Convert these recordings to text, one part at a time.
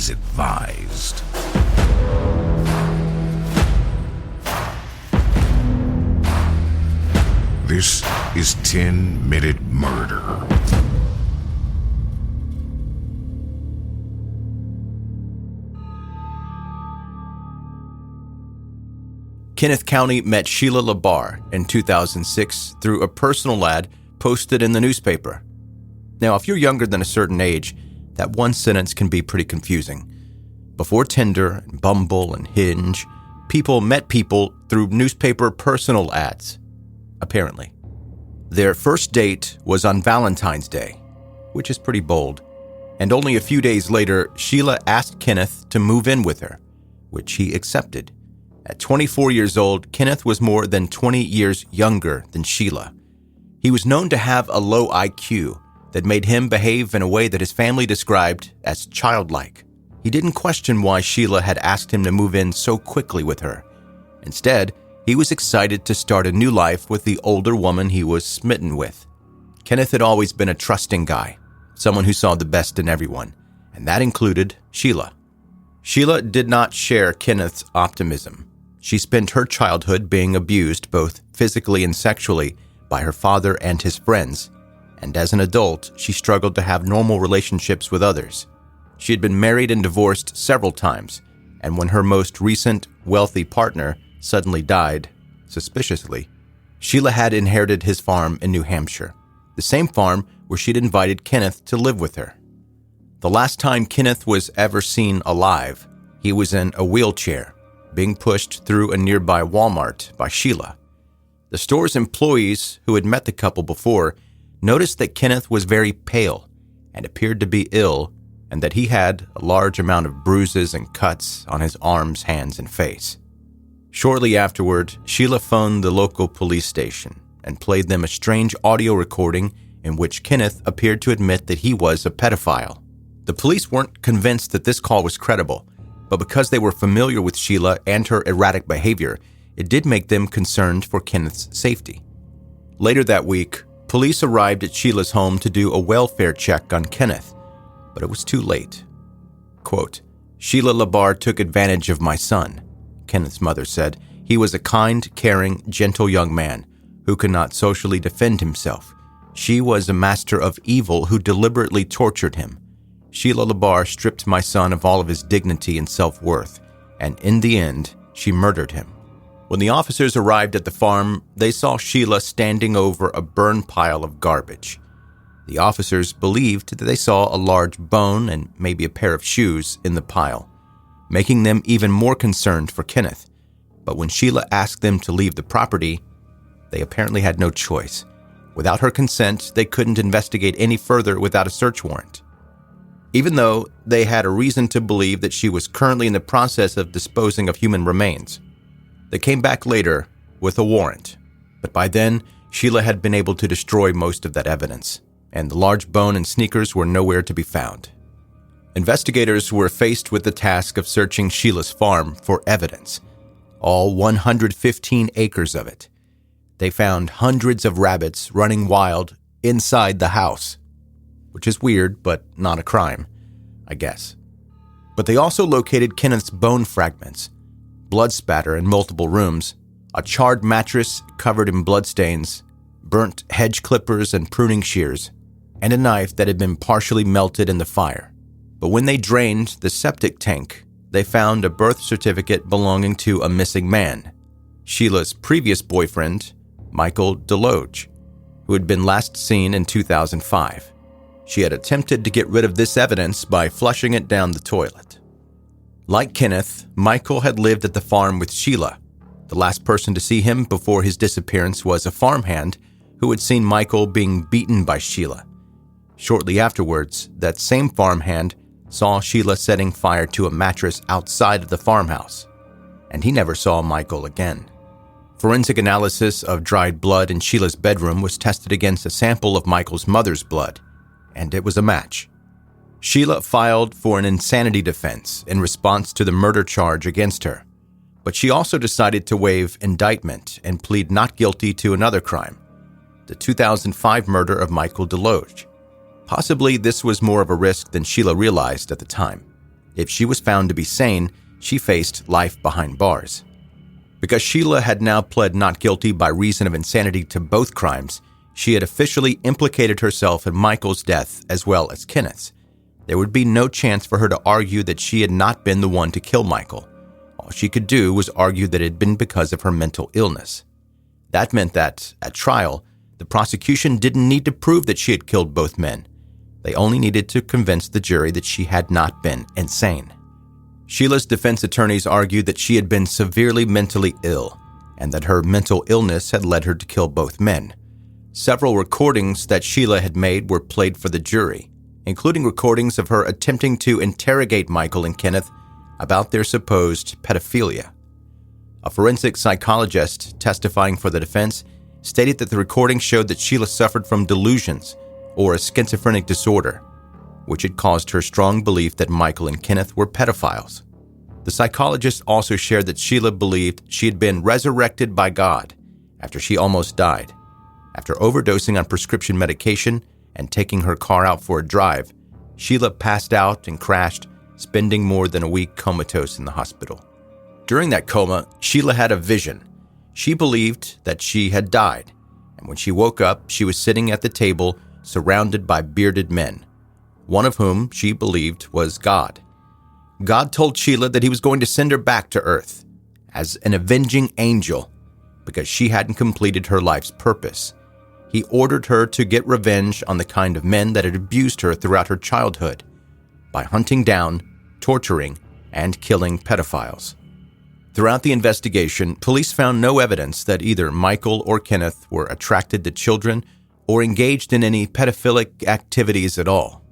is advised. This is 10-Minute Murder. Kenneth County met Sheila LaBarre in 2006 through a personal ad posted in the newspaper. Now, if you're younger than a certain age, that one sentence can be pretty confusing. Before Tinder, and Bumble, and Hinge, people met people through newspaper personal ads, apparently. Their first date was on Valentine's Day, which is pretty bold, and only a few days later, Sheila asked Kenneth to move in with her, which he accepted. At 24 years old, Kenneth was more than 20 years younger than Sheila. He was known to have a low IQ that made him behave in a way that his family described as childlike. He didn't question why Sheila had asked him to move in so quickly with her. Instead, he was excited to start a new life with the older woman he was smitten with. Kenneth had always been a trusting guy, someone who saw the best in everyone, and that included Sheila. Sheila did not share Kenneth's optimism. She spent her childhood being abused both physically and sexually by her father and his friends, and as an adult, she struggled to have normal relationships with others. She had been married and divorced several times, and when her most recent wealthy partner suddenly died, suspiciously, Sheila had inherited his farm in New Hampshire, the same farm where she'd invited Kenneth to live with her. The last time Kenneth was ever seen alive, he was in a wheelchair, being pushed through a nearby Walmart by Sheila. The store's employees who had met the couple before noticed that Kenneth was very pale and appeared to be ill, and that he had a large amount of bruises and cuts on his arms, hands, and face. Shortly afterward, Sheila phoned the local police station and played them a strange audio recording in which Kenneth appeared to admit that he was a pedophile. The police weren't convinced that this call was credible, but because they were familiar with Sheila and her erratic behavior, it did make them concerned for Kenneth's safety. Later that week, police arrived at Sheila's home to do a welfare check on Kenneth, but it was too late. Quote, "Sheila LaBarre took advantage of my son," Kenneth's mother said. "He was a kind, caring, gentle young man who could not socially defend himself. She was a master of evil who deliberately tortured him. Sheila LaBarre stripped my son of all of his dignity and self-worth, and in the end, she murdered him." When the officers arrived at the farm, they saw Sheila standing over a burn pile of garbage. The officers believed that they saw a large bone and maybe a pair of shoes in the pile, making them even more concerned for Kenneth. But when Sheila asked them to leave the property, they apparently had no choice. Without her consent, they couldn't investigate any further without a search warrant. Even though they had a reason to believe that she was currently in the process of disposing of human remains. They came back later with a warrant, but by then, Sheila had been able to destroy most of that evidence, and the large bone and sneakers were nowhere to be found. Investigators were faced with the task of searching Sheila's farm for evidence, all 115 acres of it. They found hundreds of rabbits running wild inside the house, which is weird, but not a crime, I guess. But they also located Kenneth's bone fragments, blood spatter in multiple rooms, a charred mattress covered in bloodstains, burnt hedge clippers and pruning shears, and a knife that had been partially melted in the fire. But when they drained the septic tank, they found a birth certificate belonging to a missing man, Sheila's previous boyfriend, Michael DeLoge, who had been last seen in 2005. She had attempted to get rid of this evidence by flushing it down the toilet. Like Kenneth, Michael had lived at the farm with Sheila. The last person to see him before his disappearance was a farmhand who had seen Michael being beaten by Sheila. Shortly afterwards, that same farmhand saw Sheila setting fire to a mattress outside of the farmhouse, and he never saw Michael again. Forensic analysis of dried blood in Sheila's bedroom was tested against a sample of Michael's mother's blood, and it was a match. Sheila filed for an insanity defense in response to the murder charge against her, but she also decided to waive indictment and plead not guilty to another crime, the 2005 murder of Michael DeLoge. Possibly this was more of a risk than Sheila realized at the time. If she was found to be sane, she faced life behind bars. Because Sheila had now pled not guilty by reason of insanity to both crimes, she had officially implicated herself in Michael's death as well as Kenneth's. There would be no chance for her to argue that she had not been the one to kill Michael. All she could do was argue that it had been because of her mental illness. That meant that, at trial, the prosecution didn't need to prove that she had killed both men. They only needed to convince the jury that she had not been insane. Sheila's defense attorneys argued that she had been severely mentally ill and that her mental illness had led her to kill both men. Several recordings that Sheila had made were played for the jury, including recordings of her attempting to interrogate Michael and Kenneth about their supposed pedophilia. A forensic psychologist testifying for the defense stated that the recording showed that Sheila suffered from delusions or a schizophrenic disorder, which had caused her strong belief that Michael and Kenneth were pedophiles. The psychologist also shared that Sheila believed she had been resurrected by God after she almost died. After overdosing on prescription medication and taking her car out for a drive, Sheila passed out and crashed, spending more than a week comatose in the hospital. During that coma, Sheila had a vision. She believed that she had died, and when she woke up, she was sitting at the table surrounded by bearded men, one of whom she believed was God. God told Sheila that he was going to send her back to Earth as an avenging angel because she hadn't completed her life's purpose. He ordered her to get revenge on the kind of men that had abused her throughout her childhood by hunting down, torturing, and killing pedophiles. Throughout the investigation, police found no evidence that either Michael or Kenneth were attracted to children or engaged in any pedophilic activities at all.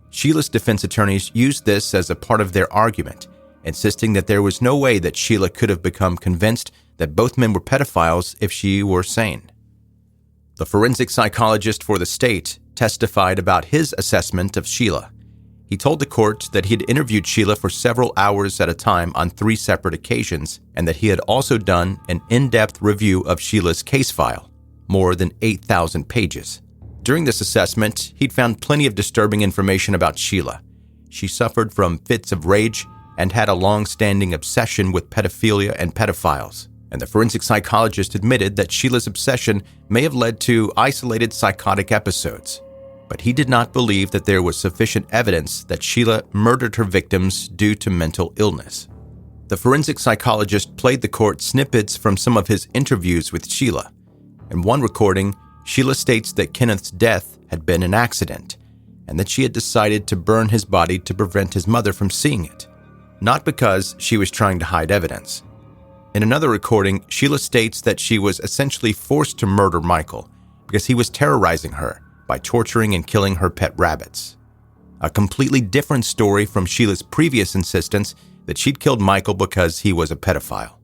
Sheila's defense attorneys used this as a part of their argument, insisting that there was no way that Sheila could have become convinced that both men were pedophiles if she were sane. The forensic psychologist for the state testified about his assessment of Sheila. He told the court that he had interviewed Sheila for several hours at a time on 3 separate occasions, and that he had also done an in-depth review of Sheila's case file, more than 8,000 pages. During this assessment, he'd found plenty of disturbing information about Sheila. She suffered from fits of rage and had a long-standing obsession with pedophilia and pedophiles. And the forensic psychologist admitted that Sheila's obsession may have led to isolated psychotic episodes. But he did not believe that there was sufficient evidence that Sheila murdered her victims due to mental illness. The forensic psychologist played the court snippets from some of his interviews with Sheila. In one recording, Sheila states that Kenneth's death had been an accident, and that she had decided to burn his body to prevent his mother from seeing it, not because she was trying to hide evidence. In another recording, Sheila states that she was essentially forced to murder Michael because he was terrorizing her by torturing and killing her pet rabbits. A completely different story from Sheila's previous insistence that she'd killed Michael because he was a pedophile.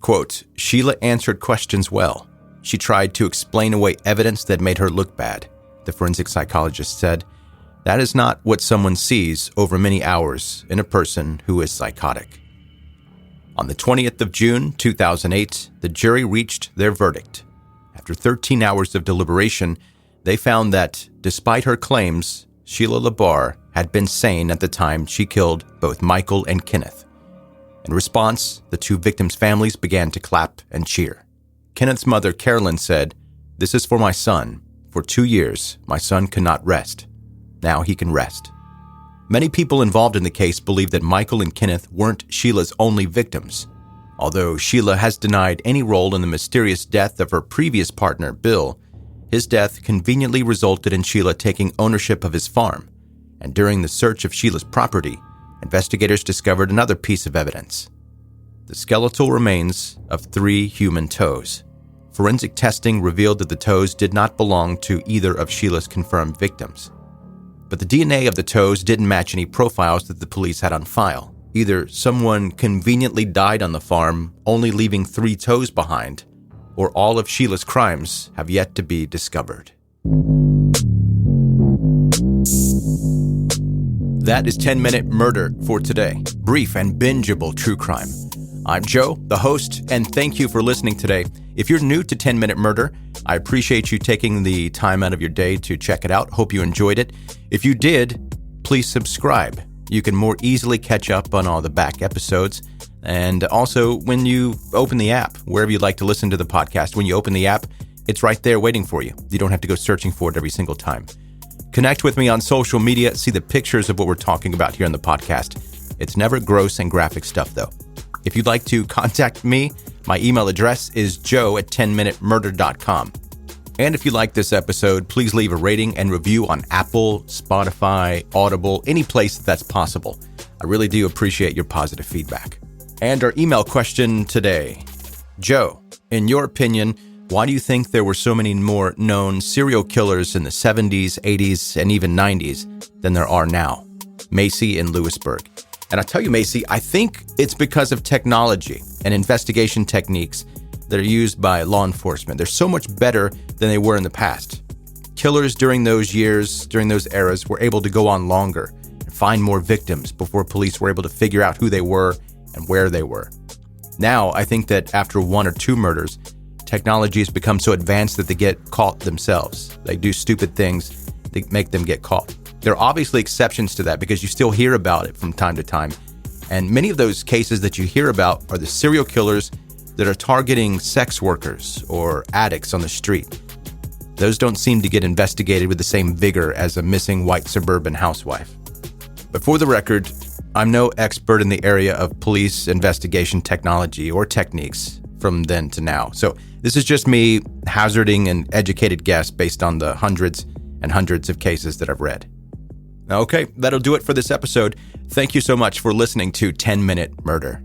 Quote, Sheila answered questions well. She tried to explain away evidence that made her look bad, the forensic psychologist said. That is not what someone sees over many hours in a person who is psychotic. On the 20th of June, 2008, the jury reached their verdict. After 13 hours of deliberation, they found that, despite her claims, Sheila LaBarre had been sane at the time she killed both Michael and Kenneth. In response, the 2 victims' families began to clap and cheer. Kenneth's mother, Carolyn, said, "This is for my son. For 2 years, my son could not rest. Now he can rest." Many people involved in the case believe that Michael and Kenneth weren't Sheila's only victims. Although Sheila has denied any role in the mysterious death of her previous partner, Bill, his death conveniently resulted in Sheila taking ownership of his farm, and during the search of Sheila's property, investigators discovered another piece of evidence: the skeletal remains of 3 human toes. Forensic testing revealed that the toes did not belong to either of Sheila's confirmed victims. But the DNA of the toes didn't match any profiles that the police had on file. Either someone conveniently died on the farm, only leaving 3 toes behind, or all of Sheila's crimes have yet to be discovered. That is 10-Minute Murder for today. Brief and bingeable true crime. I'm Joe, the host, and thank you for listening today. If you're new to 10-Minute Murder, I appreciate you taking the time out of your day to check it out. Hope you enjoyed it. If you did, please subscribe. you can more easily catch up on all the back episodes. And also, when you open the app, wherever you'd like to listen to the podcast, when you open the app, it's right there waiting for you. You don't have to go searching for it every single time. Connect with me on social media. See the pictures of what we're talking about here in the podcast. It's never gross and graphic stuff, though. If you'd like to contact me, my email address is joe@10minutemurder.com. And if you like this episode, please leave a rating and review on Apple, Spotify, Audible, any place that's possible. I really do appreciate your positive feedback. And our email question today. Joe, in your opinion, why do you think there were so many more known serial killers in the 70s, 80s, and even 90s than there are now? Macy in Lewisburg. And I tell you, Macy, I think it's because of technology and investigation techniques that are used by law enforcement. They're so much better than they were in the past. Killers during those years, during those eras, were able to go on longer and find more victims before police were able to figure out who they were and where they were. Now, I think that after one or two murders, technology has become so advanced that they get caught themselves. They do stupid things that make them get caught. There are obviously exceptions to that because you still hear about it from time to time. And many of those cases that you hear about are the serial killers that are targeting sex workers or addicts on the street. Those don't seem to get investigated with the same vigor as a missing white suburban housewife. But for the record, I'm no expert in the area of police investigation technology or techniques from then to now. So this is just me hazarding an educated guess based on the hundreds and hundreds of cases that I've read. Okay, that'll do it for this episode. Thank you so much for listening to 10 Minute Murder.